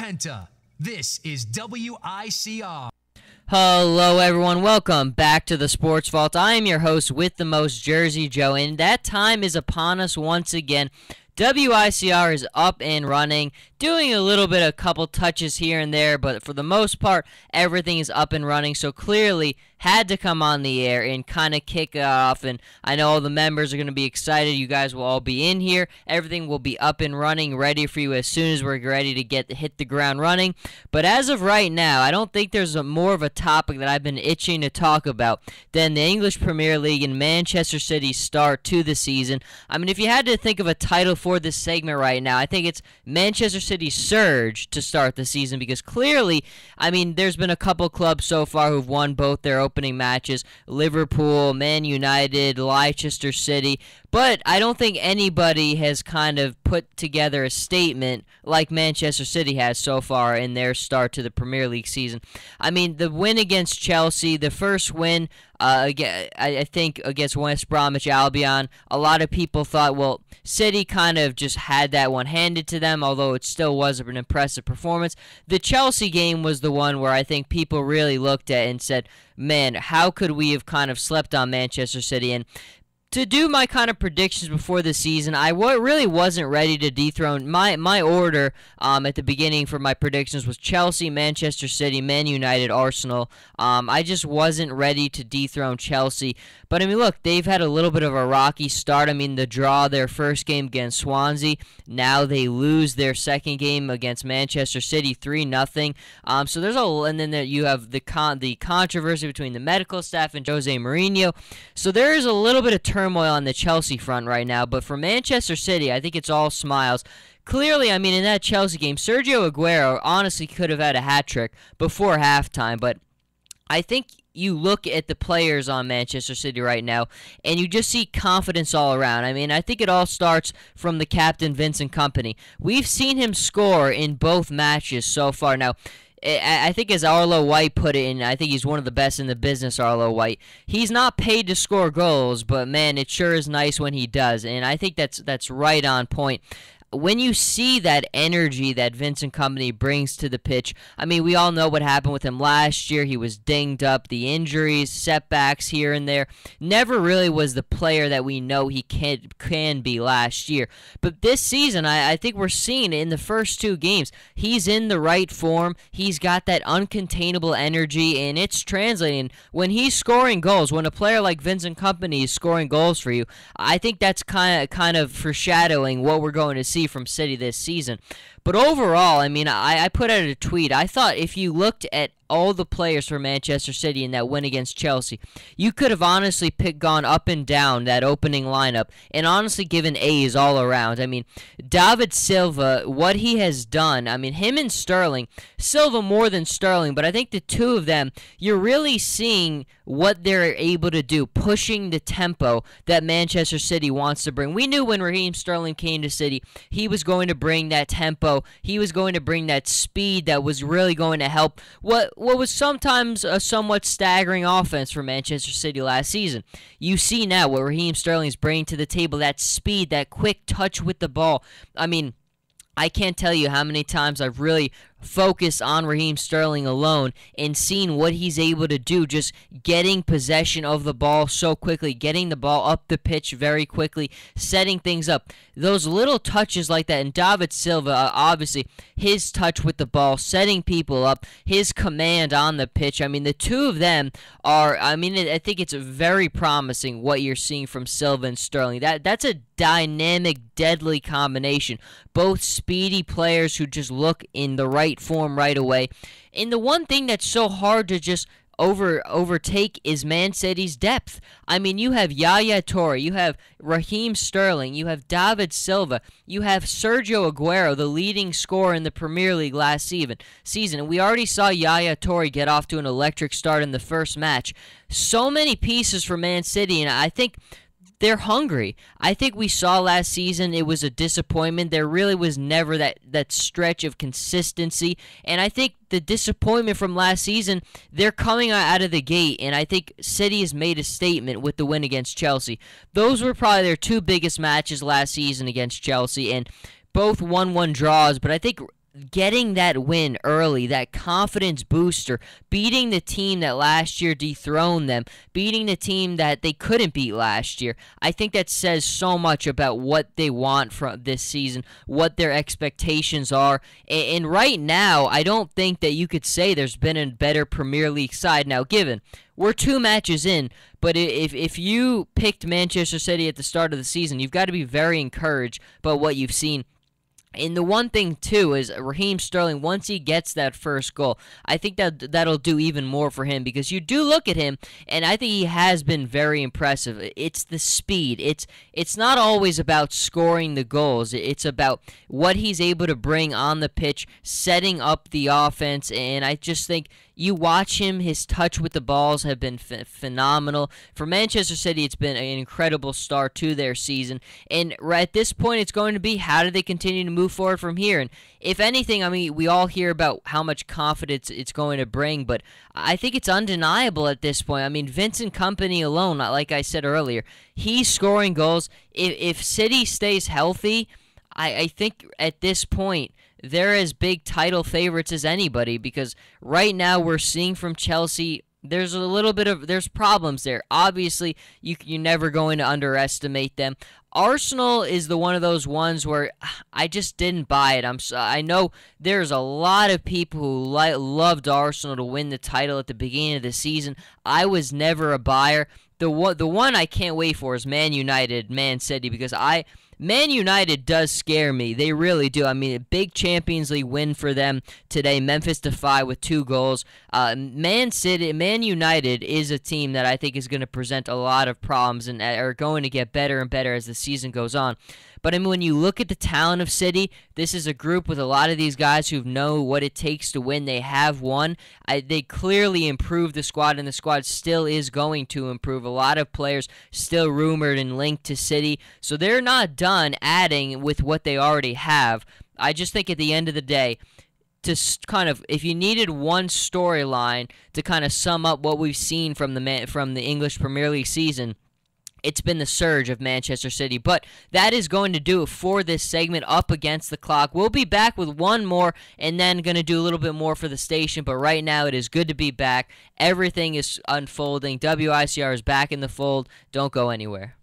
Penta. This is WICR. Hello everyone, welcome back to the Sports Vault. I am your host with the most, Jersey Joe, and that time is upon us once again. WICR is up and running, doing a little bit of couple touches here and there, but for the most part, everything is up and running, so clearly had to come on the air and kind of kick it off, and I know all the members are going to be excited. You guys will all be in here. Everything will be up and running, ready for you as soon as we're ready to hit the ground running. But as of right now, I don't think there's more of a topic that I've been itching to talk about than the English Premier League and Manchester City's start to the season. I mean, if you had to think of a title for this segment right now, I think it's Manchester City's surge to start the season, because clearly, I mean, there's been a couple clubs so far who've won both their opening matches, Liverpool, Man United, Leicester City, but I don't think anybody has kind of put together a statement like Manchester City has so far in their start to the Premier League season. I mean, the win against Chelsea, the first win, I think against West Bromwich Albion, a lot of people thought, well, City kind of just had that one handed to them, although it still was an impressive performance. The Chelsea game was the one where I think people really looked at and said, man, how could we have kind of slept on Manchester City? And to do my kind of predictions before the season, I really wasn't ready to dethrone. My order at the beginning for my predictions was Chelsea, Manchester City, Man United, Arsenal. I just wasn't ready to dethrone Chelsea. But, I mean, look, they've had a little bit of a rocky start. I mean, the draw their first game against Swansea. Now they lose their second game against Manchester City 3-0. So there's and then you have the controversy between the medical staff and Jose Mourinho. So there is a little bit of turmoil on the Chelsea front right now, but for Manchester City, I think it's all smiles. Clearly, I mean, in that Chelsea game, Sergio Aguero honestly could have had a hat trick before halftime, but I think you look at the players on Manchester City right now, and you just see confidence all around. I mean, I think it all starts from the captain, Vincent Kompany. We've seen him score in both matches so far. Now, I think as Arlo White put it, and I think he's one of the best in the business, Arlo White, he's not paid to score goals, but, man, it sure is nice when he does, and I think that's right on point. When you see that energy that Vincent Kompany brings to the pitch, I mean, we all know what happened with him last year. He was dinged up, the injuries, setbacks here and there. Never really was the player that we know he can be last year. But this season, I think we're seeing in the first two games, he's in the right form. He's got that uncontainable energy, and it's translating. When he's scoring goals, when a player like Vincent Kompany is scoring goals for you, I think that's kind of foreshadowing what we're going to see from City this season. But overall, I mean, I put out a tweet. I thought if you looked at all the players for Manchester City in that win against Chelsea, you could have honestly gone up and down that opening lineup and honestly given A's all around. I mean, David Silva, what he has done, I mean, him and Sterling, Silva more than Sterling, but I think the two of them, you're really seeing what they're able to do, pushing the tempo that Manchester City wants to bring. We knew when Raheem Sterling came to City, he was going to bring that tempo. He was going to bring that speed that was really going to help what was sometimes a somewhat staggering offense for Manchester City last season. You see now what Raheem Sterling's bringing to the table, that speed, that quick touch with the ball. I mean, I can't tell you how many times I've really focused on Raheem Sterling alone and seen what he's able to do, just getting possession of the ball so quickly, getting the ball up the pitch very quickly, setting things up. Those little touches like that, and David Silva, obviously, his touch with the ball, setting people up, his command on the pitch. I mean, the two of them are, I mean, I think it's very promising what you're seeing from Silva and Sterling. That's a dynamic, deadly combination. Both speedy players who just look in the right form right away. And the one thing that's so hard to just overtake is Man City's depth. I mean, you have Yaya Toure, you have Raheem Sterling, you have David Silva, you have Sergio Aguero, the leading scorer in the Premier League last season. And we already saw Yaya Toure get off to an electric start in the first match. So many pieces for Man City, and I think they're hungry. I think we saw last season it was a disappointment. There really was never that stretch of consistency. And I think the disappointment from last season, they're coming out of the gate. And I think City has made a statement with the win against Chelsea. Those were probably their two biggest matches last season against Chelsea. And both 1-1 draws. But I think getting that win early, that confidence booster, beating the team that last year dethroned them, beating the team that they couldn't beat last year, I think that says so much about what they want from this season, what their expectations are. And right now, I don't think that you could say there's been a better Premier League side. Now, given we're 2 matches in, but if you picked Manchester City at the start of the season, you've got to be very encouraged by what you've seen. And the one thing, too, is Raheem Sterling, once he gets that first goal, I think that'll do even more for him, because you do look at him, and I think he has been very impressive. It's the speed. It's not always about scoring the goals. It's about what he's able to bring on the pitch, setting up the offense, and I just think you watch him, his touch with the balls have been phenomenal. For Manchester City, it's been an incredible start to their season. And at this point, it's going to be, how do they continue to move forward from here? And if anything, I mean, we all hear about how much confidence it's going to bring, but I think it's undeniable at this point. I mean, Vincent Kompany alone, like I said earlier, he's scoring goals. If City stays healthy, I think at this point, they're as big title favorites as anybody, because right now we're seeing from Chelsea, there's there's problems there. Obviously, you're never going to underestimate them. Arsenal is the one of those ones where I just didn't buy it. I know there's a lot of people who loved Arsenal to win the title at the beginning of the season. I was never a buyer. The one I can't wait for is Man United, Man City, because Man United does scare me. They really do. I mean, a big Champions League win for them today. Memphis defy with 2 goals. Man United is a team that I think is going to present a lot of problems and are going to get better and better as the season goes on. But I mean, when you look at the talent of City, this is a group with a lot of these guys who know what it takes to win. They have won. They clearly improved the squad, and the squad still is going to improve. A lot of players still rumored and linked to City, so they're not done adding with what they already have. I just think at the end of the day, to kind of, if you needed one storyline to kind of sum up what we've seen from the English Premier League season, it's been the surge of Manchester City. But that is going to do it for this segment, Up Against the Clock. We'll be back with one more and then going to do a little bit more for the station. But right now, it is good to be back. Everything is unfolding. WICR is back in the fold. Don't go anywhere.